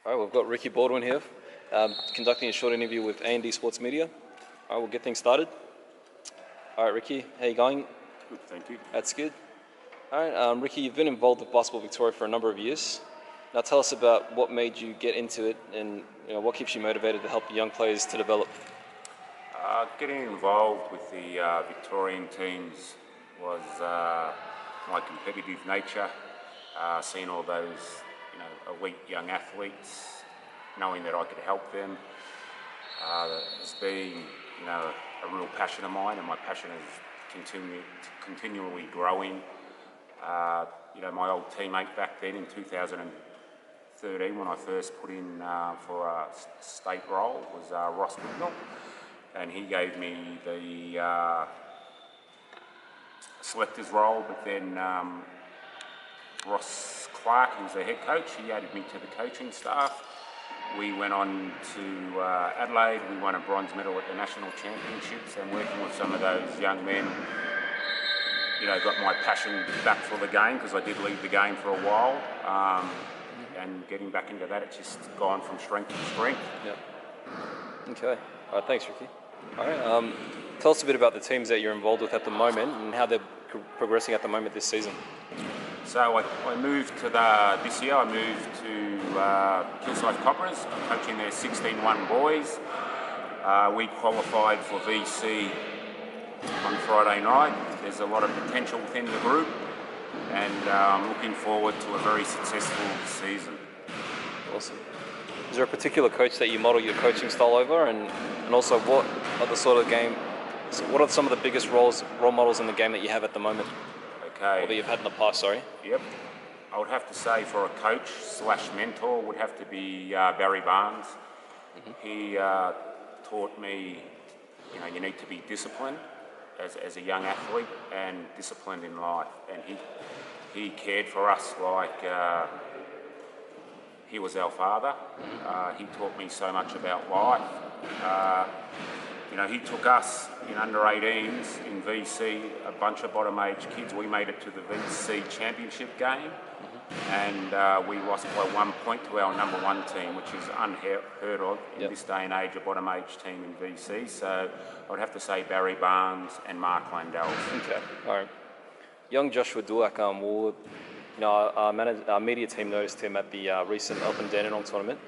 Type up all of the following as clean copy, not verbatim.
All right, we've got Ricky Baldwin here, conducting a short interview with A&D Sports Media. All right, we'll get things started. All right, Ricky, how you going? Good, thank you. That's good. All right, Ricky, you've been involved with Basketball Victoria for a number of years. Now tell us about what made you get into it and what keeps you motivated to help the young players to develop. Getting involved with the Victorian teams was my competitive nature. Seeing all those, elite young athletes, knowing that I could help them, has been, a real passion of mine, and my passion is continually growing. My old teammate back then in 2013, when I first put in for a state role, was Ross Wignall, and he gave me the selector's role, but then Ross Clark, who's the head coach, he added me to the coaching staff. We went on to Adelaide. We won a bronze medal at the national championships, and working with some of those young men, got my passion back for the game, because I did leave the game for a while. And getting back into that, it's just gone from strength to strength. Yep. Okay. All right, thanks, Ricky. All right. Tell us a bit about the teams that you're involved with at the moment and how they're progressing at the moment this season. So I moved to this year. I moved to Kilsyth Cobras. I'm coaching their 16-1 boys. We qualified for VC on Friday night. There's a lot of potential within the group, and I'm looking forward to a very successful season. Awesome. Is there a particular coach that you model your coaching style over, and also what are some of the biggest role models in the game that you have at the moment? Okay. Or that you've had in the past, sorry. Yep. I would have to say, for a coach/mentor, would have to be Barry Barnes. Mm-hmm. He taught me, you need to be disciplined as a young athlete, and disciplined in life. And he cared for us like he was our father. He taught me so much about life. He took us in under-18s in VC, a bunch of bottom-age kids. We made it to the VC championship game, and we lost by 1 point to our number one team, which is unheard of in this day and age, a bottom-age team in VC. So I would have to say Barry Barnes and Mark Landell. Okay, all right. Young Joshua Duak, our media team noticed him at the recent Open Dandenong tournament.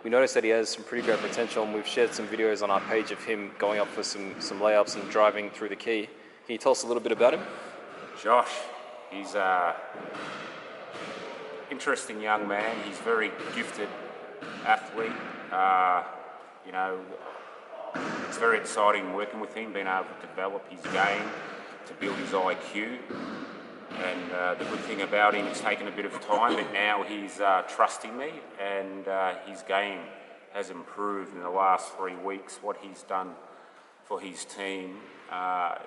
We noticed that he has some pretty great potential, and we've shared some videos on our page of him going up for some layups and driving through the key. Can you tell us a little bit about him? Josh, he's an interesting young man. He's a very gifted athlete. It's very exciting working with him, being able to develop his game, to build his IQ. And the good thing about him, it's taken a bit of time, but now he's trusting me, and his game has improved in the last 3 weeks. What he's done for his team, I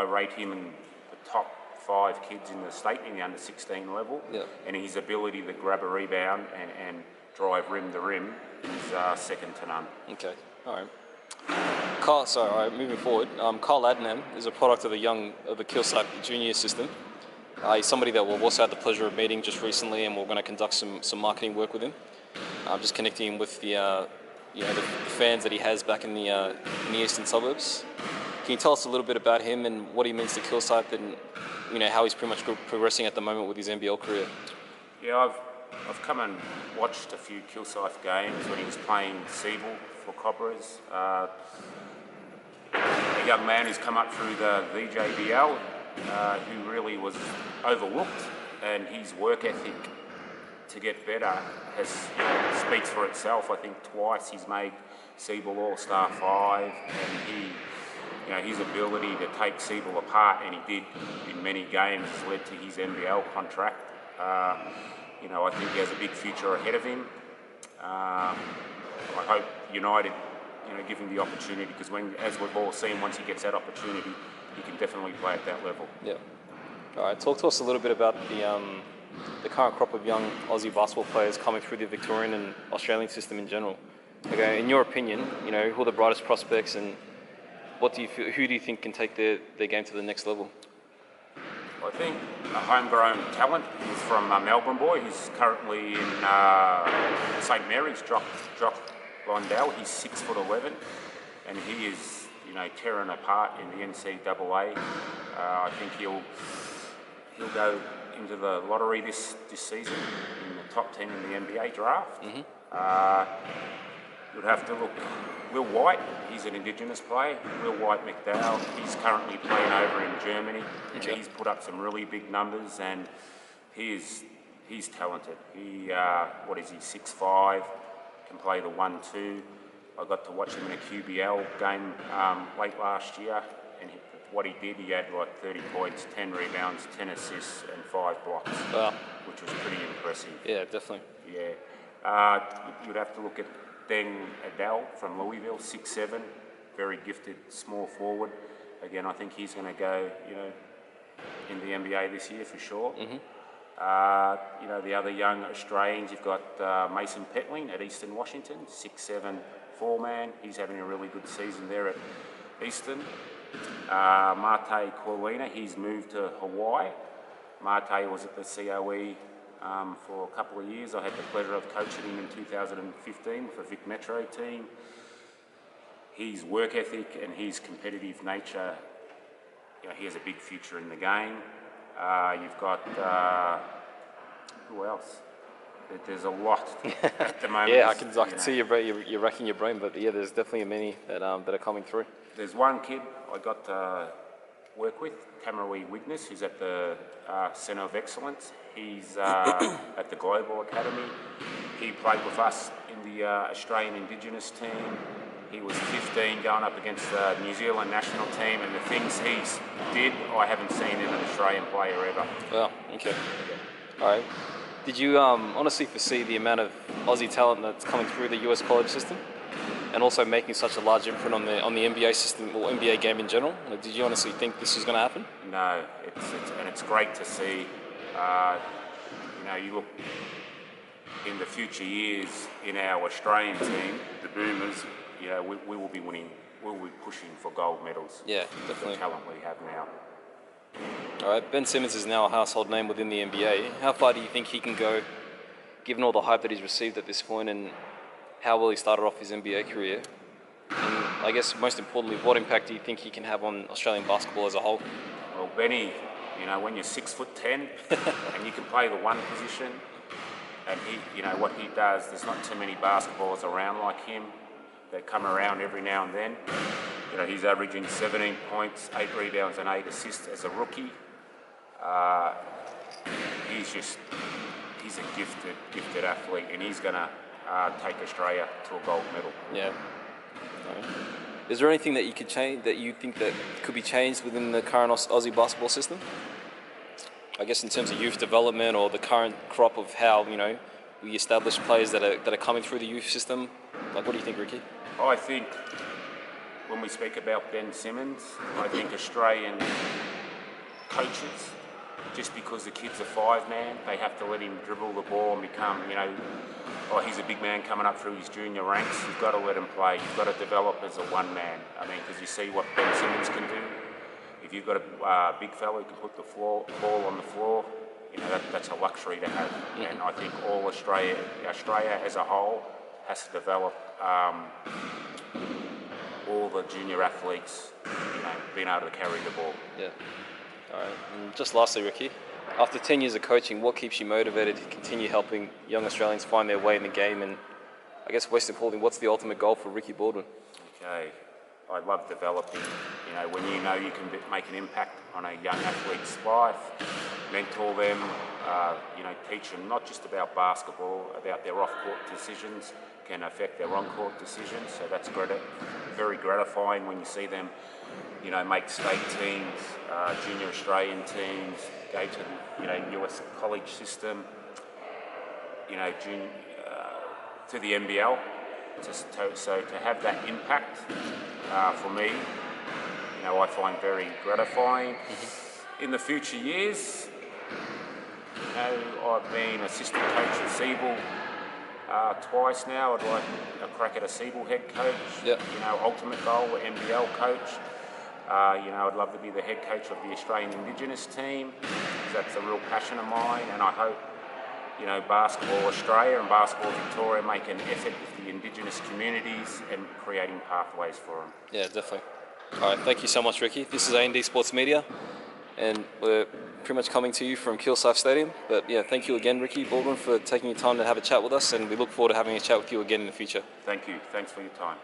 rate him in the top 5 kids in the state in the under-16 level. Yep. And his ability to grab a rebound and drive rim to rim is second to none. Okay, all right. Moving forward, Kyle Adnam is a product of the Kilsyth junior system. He's somebody that we've also had the pleasure of meeting just recently, and we're going to conduct some marketing work with him. Just connecting him with the fans that he has back in the eastern suburbs. Can you tell us a little bit about him and what he means to Kilsyth, and how he's pretty much progressing at the moment with his NBL career? Yeah, I've come and watched a few Kilsyth games when he was playing Siebel for Cobras. A young man who's come up through the VJBL, who really was overlooked, and his work ethic to get better speaks for itself. I think twice he's made Siebel All-Star 5, and his ability to take Siebel apart, and he did in many games, has led to his NBL contract. I think he has a big future ahead of him. I hope United, give him the opportunity, because as we've all seen, once he gets that opportunity, he can definitely play at that level. Yeah. All right. Talk to us a little bit about the current crop of young Aussie basketball players coming through the Victorian and Australian system in general. Okay, in your opinion, who are the brightest prospects, and who do you think can take their game to the next level? I think a homegrown talent. He's from Melbourne boy. He's currently in St Mary's, Jock Blondell. He's 6'11", and he is, tearing apart in the NCAA. I think he'll go into the lottery this season in the top 10 in the NBA draft. You'd have to look. Will White, he's an Indigenous player. Will White McDowell, he's currently playing over in Germany. Okay. He's put up some really big numbers, and he's talented. He, what is he, 6'5", can play the 1-2. I got to watch him in a QBL game late last year, and what he did, he had like 30 points, 10 rebounds, 10 assists, and 5 blocks, Wow. which was pretty impressive. Yeah, definitely. Yeah. You'd have to look at Deng Adele from Louisville, 6'7", very gifted small forward. Again, I think he's going to go, in the NBA this year for sure. The other young Australians, you've got Mason Petling at Eastern Washington, 6'7", 4-man. He's having a really good season there at Eastern. Mate Corlina, he's moved to Hawaii. Mate was at the COE for a couple of years. I had the pleasure of coaching him in 2015 for Vic Metro team. His work ethic and his competitive nature, he has a big future in the game. You've got, who else? There's a lot at the moment. Yeah, I can see you're racking your brain, but yeah, there's definitely many that are coming through. There's one kid I got to work with, Tamarui Witness, who's at the Centre of Excellence. He's at the Global Academy. He played with us in the Australian Indigenous team. He was 15 going up against the New Zealand national team, and the things he's did, I haven't seen in an Australian player ever. Wow, okay. All right. Did you honestly foresee the amount of Aussie talent that's coming through the US college system, and also making such a large imprint on the NBA system or NBA game in general? Like, did you honestly think this was going to happen? No, it's great to see. You look in the future years in our Australian team, the Boomers. We will be winning. We'll be pushing for gold medals. Yeah, definitely. The talent we have now. All right, Ben Simmons is now a household name within the NBA. How far do you think he can go, given all the hype that he's received at this point, and how well he started off his NBA career? And I guess most importantly, what impact do you think he can have on Australian basketball as a whole? Well, Benny, when you're 6'10" and you can play the one position, and what he does, there's not too many basketballers around like him that come around every now and then. He's averaging 17 points, 8 rebounds and 8 assists as a rookie. He's a gifted athlete, and he's going to take Australia to a gold medal. Yeah. All right. Is there anything that you could change, that you think that could be changed within the current Aussie basketball system? I guess in terms of youth development or the current crop of how, we establish players that are coming through the youth system. Like, what do you think, Ricky? I think when we speak about Ben Simmons, I think Australian coaches, just because the kid's a 5-man, they have to let him dribble the ball and become, he's a big man coming up through his junior ranks. You've got to let him play. You've got to develop as a 1-man. Because you see what Ben Simmons can do. If you've got a big fellow who can put the ball on the floor, that's a luxury to have. And I think all Australia as a whole has to develop all the junior athletes, being able to carry the ball. Yeah. All right. And just lastly, Ricky, after 10 years of coaching, what keeps you motivated to continue helping young Australians find their way in the game? And I guess most importantly, what's the ultimate goal for Ricky Baldwin? Okay. I love developing, when you can make an impact on a young athlete's life, mentor them, teach them not just about basketball, about their off-court decisions can affect their on-court decisions. So that's very gratifying when you see them, make state teams, junior Australian teams, go to the US college system, to the NBL. So to have that impact for me, I find very gratifying. In the future years, I've been assistant coach at Siebel twice now. I'd like a crack at a Siebel head coach. Yep. Ultimate goal, NBL coach. I'd love to be the head coach of the Australian Indigenous team, because that's a real passion of mine, and I hope, Basketball Australia and Basketball Victoria make an effort with the Indigenous communities and creating pathways for them. Yeah, definitely. All right, thank you so much, Ricky. This is A&D Sports Media, and we're pretty much coming to you from Kilsyth Stadium. But yeah, thank you again, Ricky Baldwin, for taking your time to have a chat with us, and we look forward to having a chat with you again in the future. Thank you. Thanks for your time.